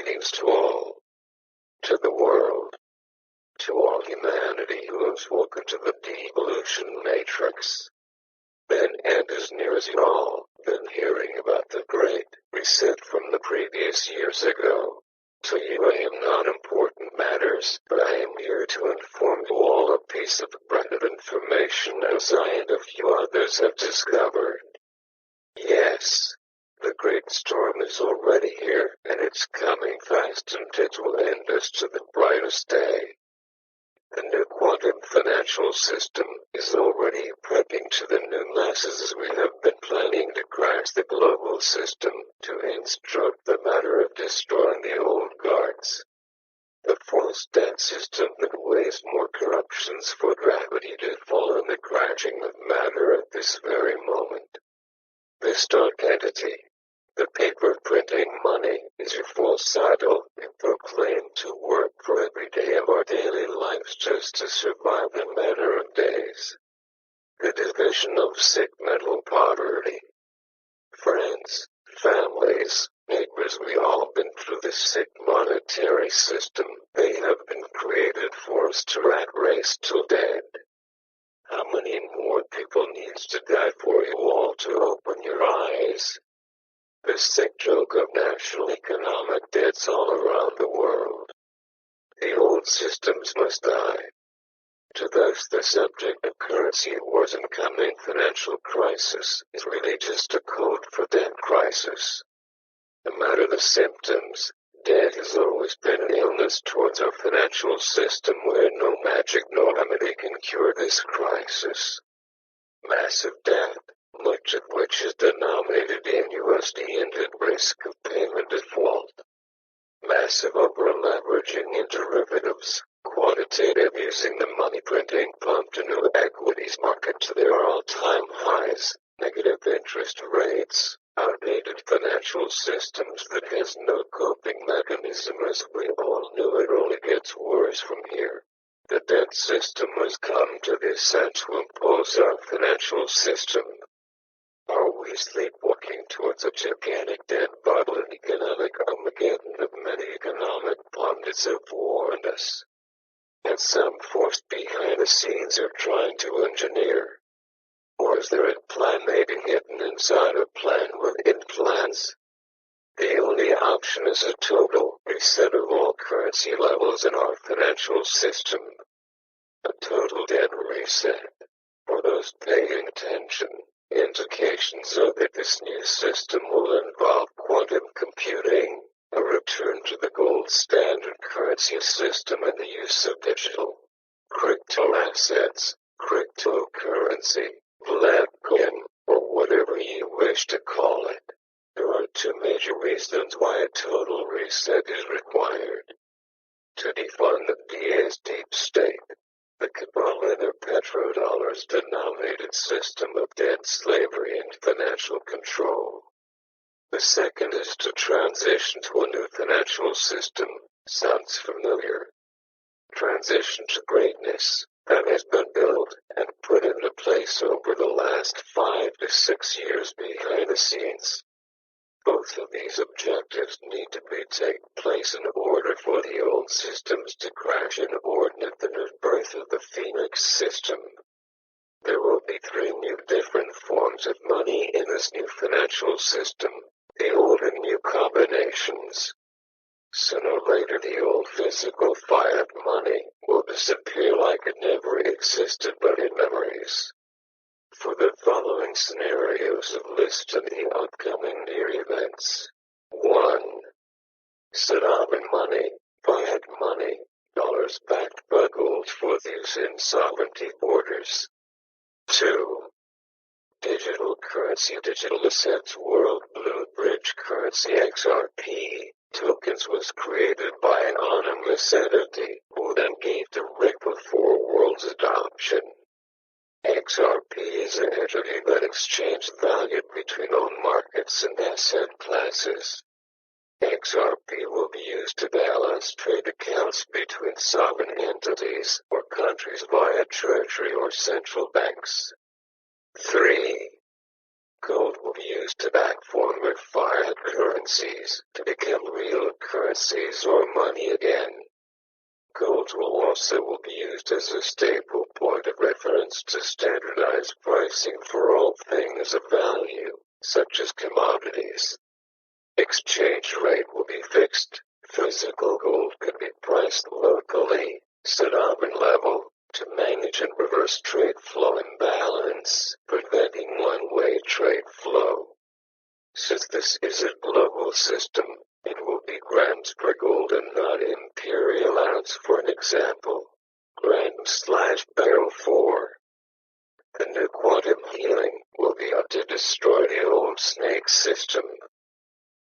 Greetings to the world, to all humanity who has woken to the devolution matrix. Then, and as near as you all been hearing about the great reset from the previous years ago, to you I am not important matters, but I am here to inform you all a piece of branded information as I and a few others have discovered. Yes, the great storm is already here, and it's coming fast, and it will end us to the brightest day. The new quantum financial system is already prepping to the new masses as we have been planning to crash the global system to instruct the matter of destroying the old guards. The false debt system that weighs more corruptions for gravity to fall in the crashing of matter at this very moment. This dark entity, the paper printing money, is your false idol and proclaimed to work for every day of our daily lives just to survive in a matter of days. The division of sick mental poverty. Friends, families, neighbors, we all been through the sick monetary system. They have been created for us to rat race till dead. How many more people needs to die for you all to open your eyes? The sick joke of national economic debts all around the world. The old systems must die. To those, the subject of currency wars and coming financial crisis is really just a code for debt crisis. No matter the symptoms, debt has always been an illness towards our financial system where no magic, no remedy can cure this crisis. Massive debt, much of which is denominated in USD and at risk of payment default. Massive over-leveraging in derivatives, quantitative using the money printing pump to new equities market to their all-time highs, negative interest rates, outdated financial systems that has no coping mechanism as we all knew it only gets worse from here. The debt system has come to this end to impose our financial system. Are we sleepwalking towards a gigantic debt bubble and economic Armageddon that many economic pundits have warned us? And some force behind the scenes are trying to engineer? Or is there a plan maybe hidden inside a plan within plans? The only option is a total reset of all currency levels in our financial system. A total debt reset. For those paying attention, indications are that this new system will involve quantum computing, a return to the gold standard currency system and the use of digital crypto assets, cryptocurrency, Bitcoin, or whatever you wish to call it. There are two major reasons why a total reset is required. To defund the DA's deep state, the cabal and their petrodollars denominated system of debt slavery and financial control. The second is to transition to a new financial system. Sounds familiar. Transition to greatness that has been built and put into place over the last 5 to 6 years behind the scenes. Both of these objectives need to take place in order for the old systems to crash and ordinate the new birth of the Phoenix system. There will be 3 new different forms of money in this new financial system, the old and new combinations. Sooner or later the old physical fiat money will disappear like it never existed but in memories. For the following scenarios of listed the upcoming near events. 1. Tsunami money, fiat money, dollars backed by gold for use in sovereignty borders. 2. Digital currency, digital assets world blue bridge currency XRP. Tokens was created by an anonymous entity who then gave the RIP for world's adoption. XRP is an entity that exchanges value between own markets and asset classes. XRP will be used to balance trade accounts between sovereign entities or countries via treasury or central banks. 3. Gold will be used to back former fiat currencies to become real currencies or money again. Gold will also be used as a stable point of reference to standardize pricing for all things of value, such as commodities. Exchange rate will be fixed. Physical gold could be priced locally, set up and level, to manage and reverse trade flow imbalance, preventing one-way trade flow. Since this is a global system, it will be grams per gold and not imperial ounce, for an example. Gram/barrel 4. The new quantum healing will be out to destroy the old snake system.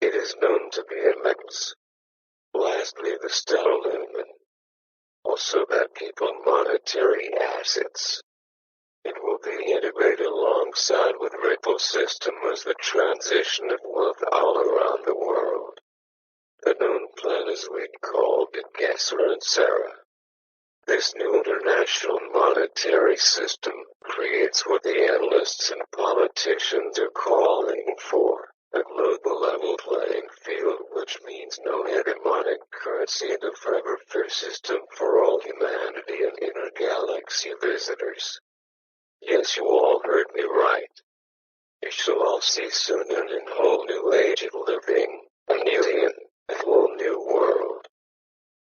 It is known to be a metals. Lastly, the stellar lumen. Also that people monetary assets. It will be integrated alongside with ripple system as the transition of wealth all around the world. The known plan is we called it Gesser and Sarah. This new international monetary system creates what the analysts and politicians are calling for. A global level playing field, which means no hegemonic currency and a forever fair system for all humanity and intergalaxy visitors. Yes, you all heard me right. You shall all see soon in a whole new age of living, a whole new world.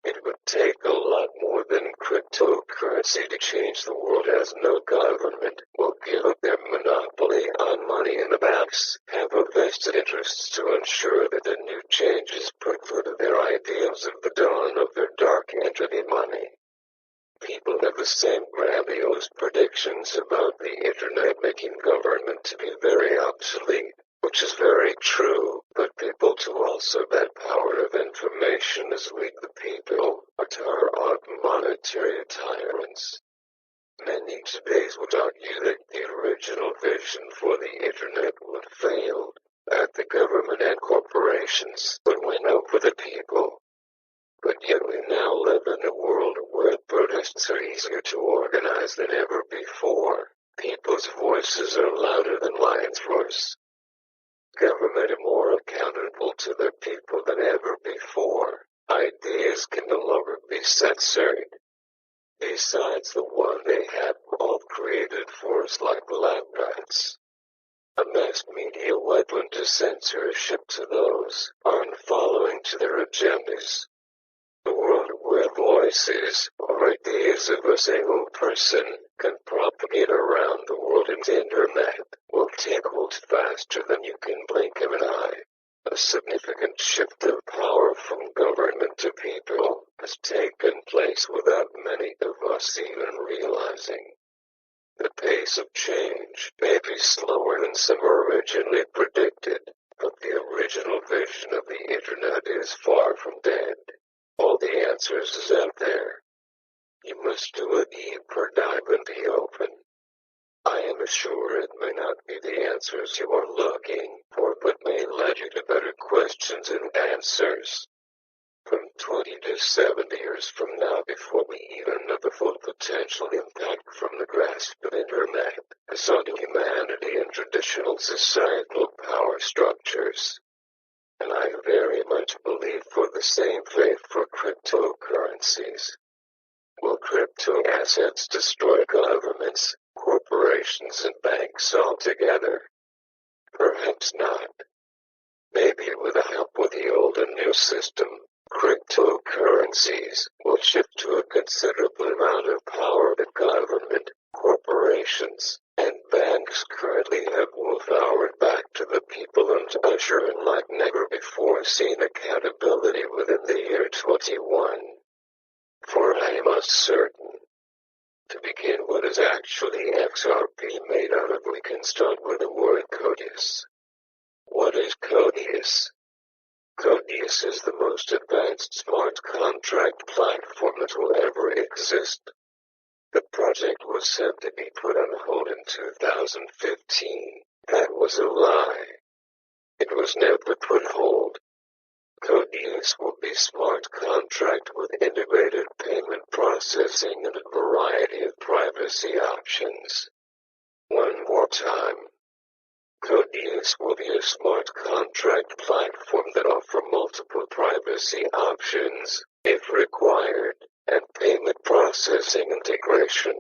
It would take a lot more than cryptocurrency to change the world, as no government will give up their monopoly on money, and the banks have a vested interest to ensure that the new changes put to their ideals of the dawn of their dark entity money. People have the same grandiose predictions about the internet making government to be very obsolete, which is very true, but people too also that power of information is weak. The people are monetary tyrants. Many today would argue that the original vision for the internet would fail, that the government and corporations would win over the people. But yet we now live in a world where protests are easier to organize than ever before. People's voices are louder than lions' roars. Government are more accountable to their people than ever before. Ideas can no longer be censored. Besides the one they had all created force like lab rats. A mass media weapon to censorship to those aren't following to their agendas. The world where voices or ideas of a single person can propagate around the world in the internet will take hold faster than you can blink of an eye. A significant shift of power from government to people has taken place without many of us even realizing. The pace of change may be slower than some originally predicted, but the original vision of the internet is far from dead. All the answers is out there. You must do a deeper dive and be open. I am sure it may not be the answers you are looking for, but may lead you to better questions and answers. From 20 to 70 years from now, before we even know the full potential impact from the grasp of internet as onto humanity and traditional societal power structures. And I very much believe for the same faith for cryptocurrencies. Will crypto assets destroy governments, corporations, and banks altogether? Perhaps not. Maybe with the help of the old and new system, cryptocurrencies will shift to a considerable amount of power that government, corporations, and banks currently have willpowered back to the people and usher in like never before seen accountability within the year 21. For I am certain. To begin, what is actually XRP made out of? We can start with the word Codius. What is Codius? Codius is the most advanced smart contract platform that will ever exist. The project was said to be put on hold in 2015. That was a lie. It was never put hold. Codius will be smart contract with integrated payment processing and a variety of privacy options. One more time. Codeuse will be a smart contract platform that offers multiple privacy options, if required, and payment processing integration.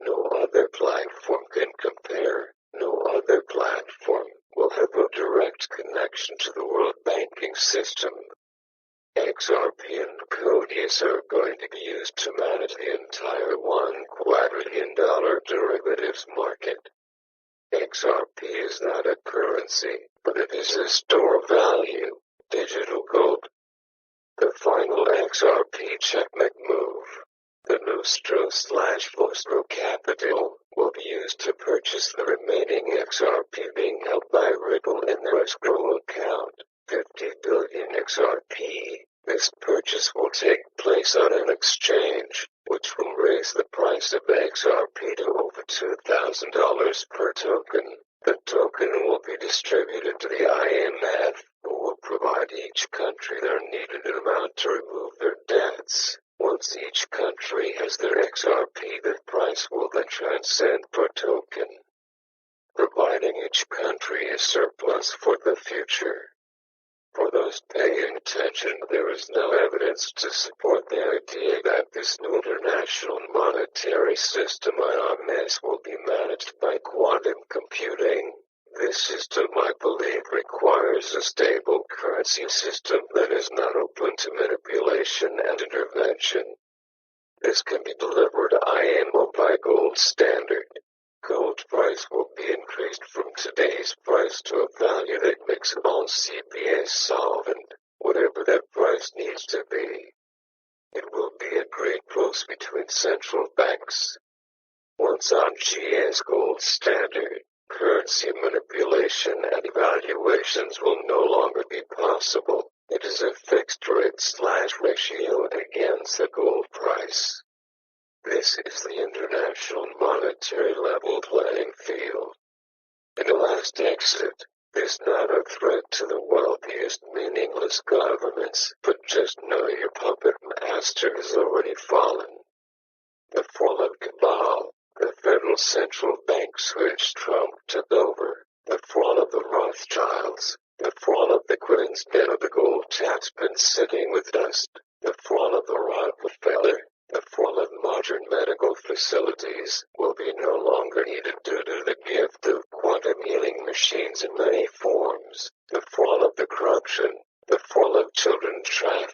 No other platform can compare. No other platform will have a direct connection to the world banking system. XRP and Codeuse are going to be used to manage the entire $1 quadrillion derivatives market. XRP is not a currency, but it is a store of value, digital gold. The final XRP checkmate move, the Nostro/Vostro capital, will be used to purchase the remaining XRP being held by Ripple in their escrow account, 50 billion XRP. This purchase will take place on an exchange, which will raise the price of XRP to over $2,000 per token. The token will be distributed to the IMF, who will provide each country their needed amount to remove their debts. Once each country has their XRP, the price will then transcend per token, providing each country a surplus for the future. For those paying attention, there is no evidence to support the idea that this new international monetary system IMS will be managed by quantum computing. This system, I believe, requires a stable currency system that is not open to manipulation and intervention. This can be delivered IMO by gold standard. Gold price will be increased from today's price to a value that makes all CPA solvent, whatever that price needs to be. It will be agreed close between central banks. Once on GS gold standard, currency manipulation and evaluations will no longer be possible. It is a fixed rate/ratio against the gold price. This is the international monetary level playing field. In the last exit, is not a threat to the wealthiest meaningless governments, but just know your puppet master has already fallen. The fall of cabal, the Federal Central Bank switch Trump took over, the fall of the Rothschilds, the fall of the Queen's den of the gold tax been sitting with dust, the fall of the Rockefeller, the fall of modern medical facilities will be no longer needed due to the gift of quantum healing machines in many forms, the fall of the corruption, the fall of children trafficking.